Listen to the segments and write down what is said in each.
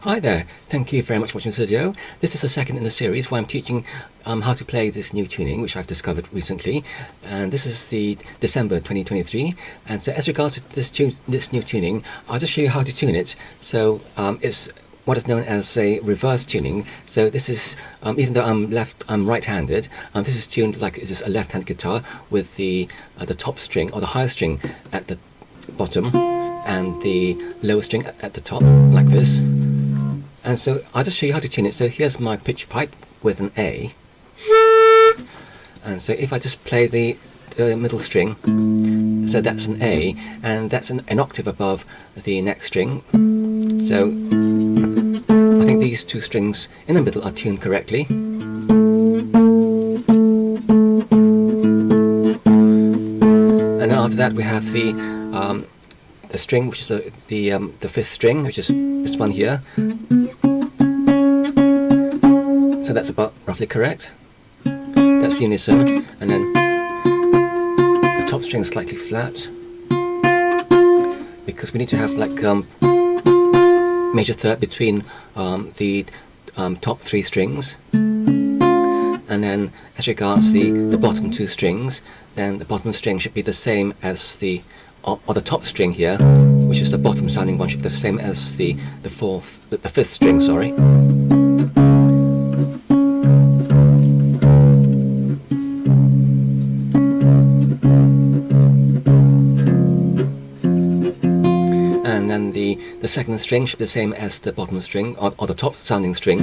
Hi there, thank you very much for watching this video. This is the second in the series where I'm teaching how to play this new tuning which I've discovered recently, and this is the December 2023. And so as regards to this new tuning, I'll just show you how to tune it. So it's what is known as a reverse tuning. So this is, even though I'm right-handed, this is tuned like it is a left-hand guitar with the top string or the higher string at the bottom and the lower string at the top, like this. And so I'll just show you how to tune it. So here's my pitch pipe with an A, and so if I just play the middle string, so that's an A, and that's an octave above the next string. So I think these two strings in the middle are tuned correctly. And then after that we have the string, which is the fifth string, which is this one here. So that's about roughly correct. That's unison, and then the top string is slightly flat because we need to have like major third between the top three strings. And then as regards the bottom two strings, then the bottom string should be the same as the top string here, which is the bottom sounding one, should be the same as the fifth string, sorry. And then the second string should be the same as the bottom string or the top sounding string.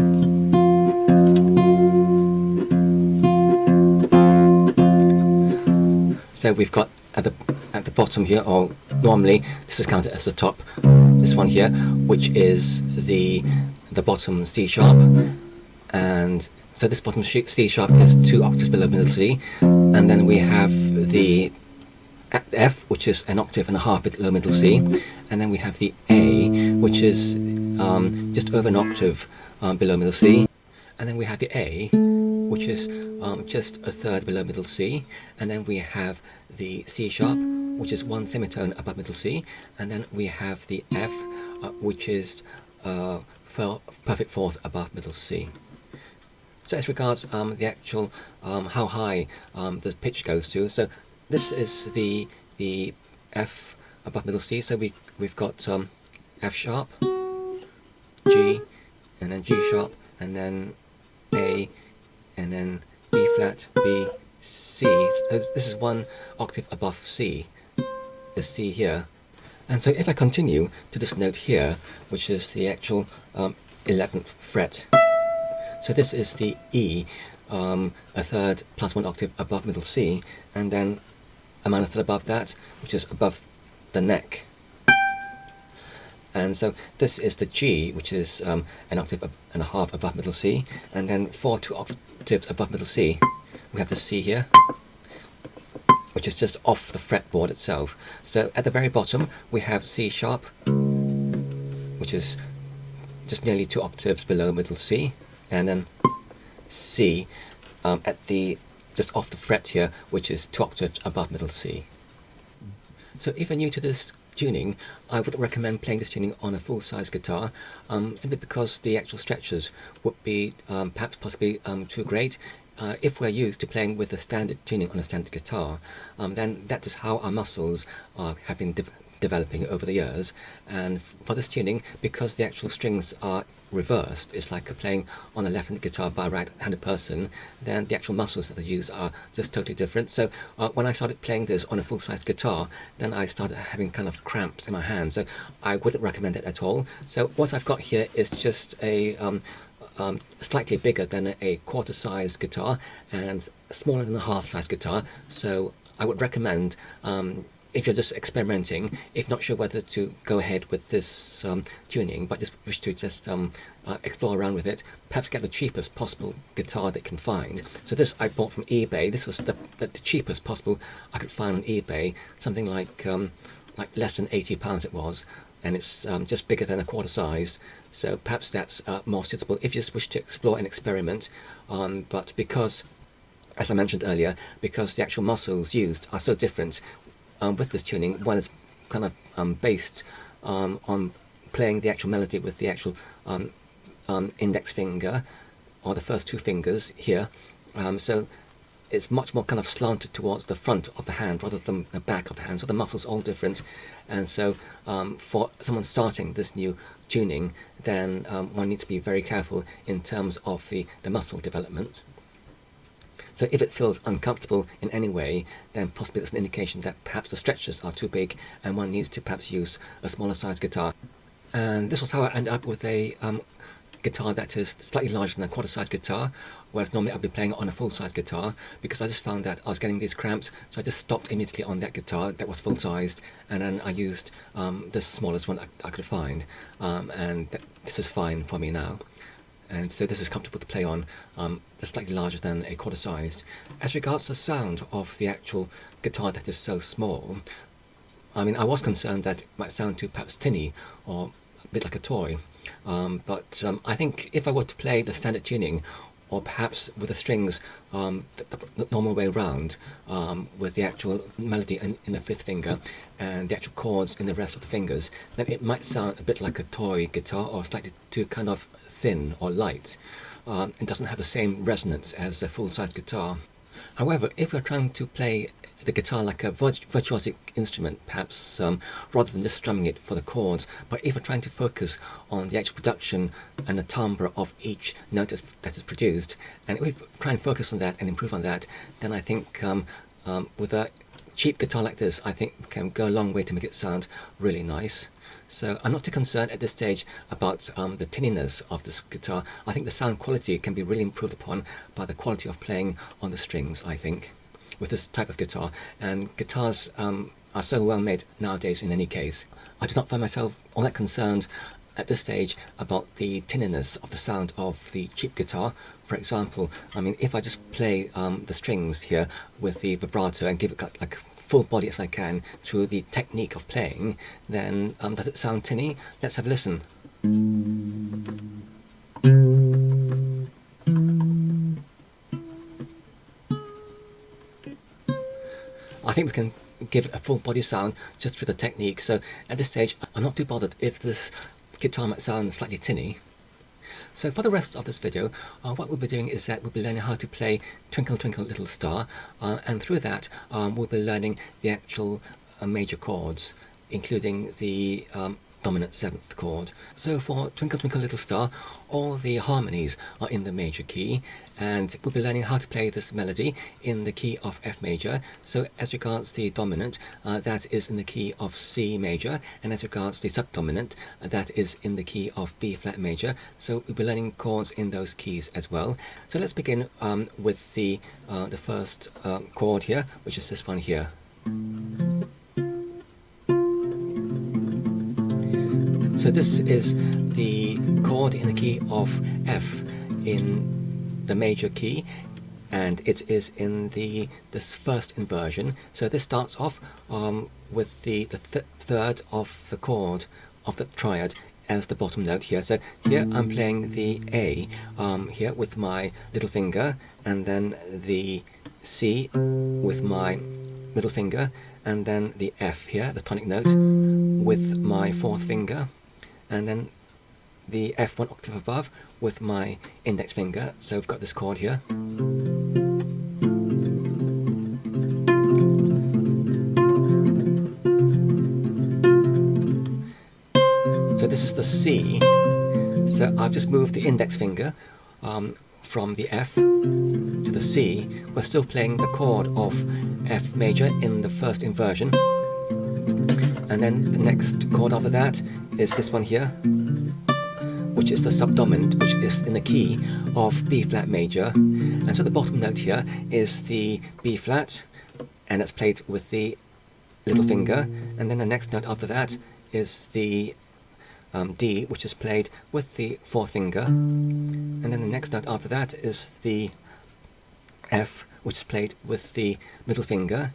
So we've got at the bottom here, or normally this is counted as the top, this one here, which is the bottom C sharp, and so this bottom C sharp is 2 octaves below middle C, and then we have the F, which is an octave and a half below middle C, and then we have the A, which is just over an octave below middle C, and then we have the A, which is just a third below middle C, and then we have the C sharp, which is 1 semitone above middle C, and then we have the F, which is perfect fourth above middle C. So as regards the actual how high the pitch goes to, so this is the F above middle C. So we've got F sharp, G, and then G sharp, and then A, and then B flat, B, C. So this is 1 octave above C, the C here. And so if I continue to this note here, which is the actual 11th fret, so this is the E, a third plus 1 octave above middle C, and then a minor third above that, which is above the neck. And so this is the G, which is an octave and a half above middle C, and then 2 octaves above middle C, we have the C here, which is just off the fretboard itself. So at the very bottom we have C sharp, which is just nearly 2 octaves below middle C, and then C at the just off the fret here, which is 2 octaves above middle C. So if you're new to this tuning, I would recommend playing this tuning on a full-size guitar, simply because the actual stretches would be perhaps possibly too great. If we're used to playing with a standard tuning on a standard guitar, then that is how our muscles have been developing over the years. And for this tuning, because the actual strings are reversed, it's like playing on a left-handed guitar by a right-handed person, then the actual muscles that I use are just totally different. So when I started playing this on a full-size guitar, then I started having kind of cramps in my hands, so I wouldn't recommend it at all. So what I've got here is just a slightly bigger than a quarter-size guitar and smaller than a half-size guitar. So I would recommend, if you're just experimenting, if not sure whether to go ahead with this tuning, but just wish to just explore around with it, perhaps get the cheapest possible guitar they can find. So this I bought from eBay. This was the cheapest possible I could find on eBay, something like less than £80 it was, and it's just bigger than a quarter size. So perhaps that's more suitable if you just wish to explore and experiment. But because, as I mentioned earlier, because the actual muscles used are so different with this tuning, one is kind of based on playing the actual melody with the actual index finger, or the first two fingers here. So it's much more kind of slanted towards the front of the hand rather than the back of the hand, so the muscles all different. And so for someone starting this new tuning, then one needs to be very careful in terms of the muscle development. So if it feels uncomfortable in any way, then possibly it's an indication that perhaps the stretches are too big and one needs to perhaps use a smaller size guitar. And this was how I ended up with a guitar that is slightly larger than a quarter-size guitar, whereas normally I'd be playing it on a full-size guitar, because I just found that I was getting these cramps, so I just stopped immediately on that guitar that was full-sized, and then I used the smallest one I could find, and this is fine for me now. And so this is comfortable to play on, just slightly larger than a quarter-sized. As regards to the sound of the actual guitar that is so small, I mean, I was concerned that it might sound too perhaps tinny or a bit like a toy, but I think if I were to play the standard tuning, or perhaps with the strings the normal way round, with the actual melody in the fifth finger and the actual chords in the rest of the fingers, then it might sound a bit like a toy guitar, or slightly too kind of thin or light. It doesn't have the same resonance as a full-size guitar. However, if we're trying to play the guitar like a virtuosic instrument, perhaps rather than just strumming it for the chords, but if we're trying to focus on the actual production and the timbre of each note that is produced, and if we try and focus on that and improve on that, then I think with a cheap guitar like this, I think we can go a long way to make it sound really nice. So I'm not too concerned at this stage about the tinniness of this guitar. I think the sound quality can be really improved upon by the quality of playing on the strings, I think, with this type of guitar. And guitars are so well made nowadays in any case. I do not find myself all that concerned at this stage about the tinniness of the sound of the cheap guitar. For example, I mean, if I just play the strings here with the vibrato and give it like full body as I can through the technique of playing, then does it sound tinny? Let's have a listen. I think we can give it a full body sound just through the technique. So at this stage, I'm not too bothered if this guitar might sound slightly tinny. So for the rest of this video, what we'll be doing is that we'll be learning how to play Twinkle Twinkle Little Star, and through that we'll be learning the actual major chords, including the dominant seventh chord. So for Twinkle Twinkle Little Star, all the harmonies are in the major key, and we'll be learning how to play this melody in the key of F major. So as regards the dominant, that is in the key of C major, and as regards the subdominant, that is in the key of B flat major. So we'll be learning chords in those keys as well. So let's begin with the first chord here, which is this one here. So this is the chord in the key of F in the major key, and it is in this first inversion. So this starts off with the third of the chord of the triad as the bottom note here. So here I'm playing the A here with my little finger, and then the C with my middle finger, and then the F here, the tonic note, with my fourth finger, and then the F one octave above with my index finger. So we've got this chord here. So this is the C. So I've just moved the index finger from the F to the C. We're still playing the chord of F major in the first inversion. And then the next chord after that is this one here, which is the subdominant, which is in the key of B flat major. And so the bottom note here is the B flat, and it's played with the little finger. And then the next note after that is the D, which is played with the fourth finger. And then the next note after that is the F, which is played with the middle finger.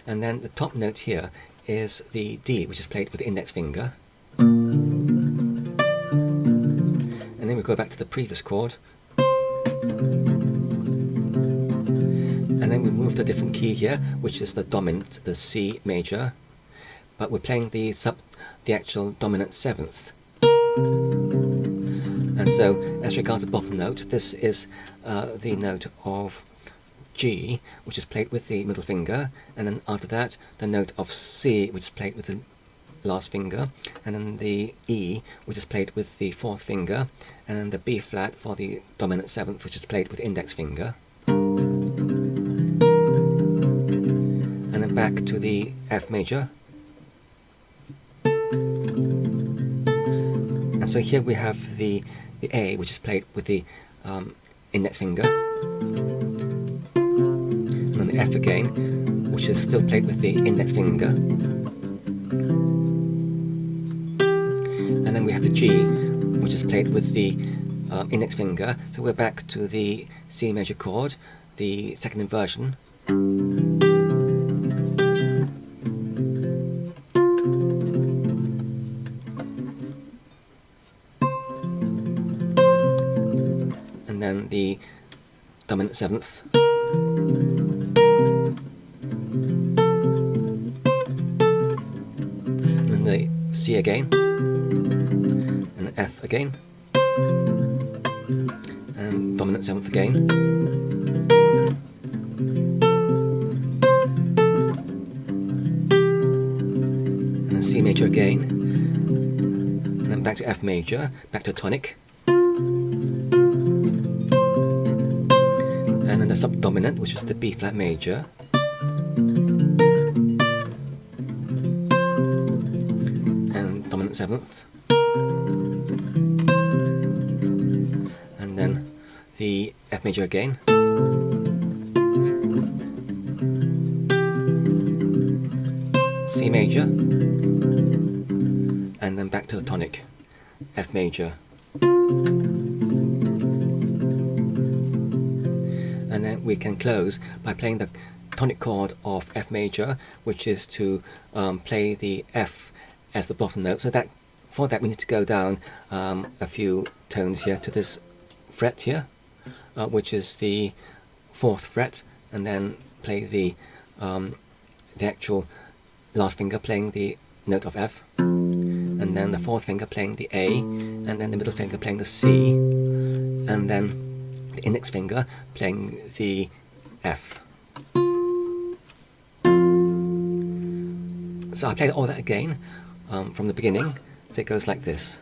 And then the top note here is the D, which is played with the index finger. And then we go back to the previous chord. And then we move to a different key here, which is the dominant, the C major. But we're playing the actual dominant seventh And so, as regards the bottom note, this is the note of G, which is played with the middle finger, and then after that, the note of C, which is played with the last finger, and then the E, which is played with the fourth finger, and then the B flat for the dominant seventh, which is played with the index finger. And then back to the F major. And so here we have the A, which is played with the index finger, and then the F again, which is still played with the index finger, and then we have the G, which is played with the index finger. So we're back to the C major chord, the second inversion. And then the dominant seventh. And then the C again. And the F again. And dominant seventh again. And then C major again. And then back to F major, back to tonic. And then the subdominant, which is the B flat major. And dominant seventh. And then the F major again. C major. And then back to the tonic. F major. And then we can close by playing the tonic chord of F major, which is to play the F as the bottom note. So that for that we need to go down a few tones here to this fret here, which is the 4th fret, and then play the actual last finger playing the note of F, and then the 4th finger playing the A, and then the middle finger playing the C, and then the index finger playing the F. So I play all that again from the beginning, so it goes like this.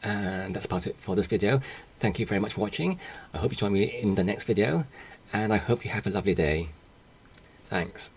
And that's about it for this video. Thank you very much for watching. I hope you join me in the next video, and I hope you have a lovely day. Thanks.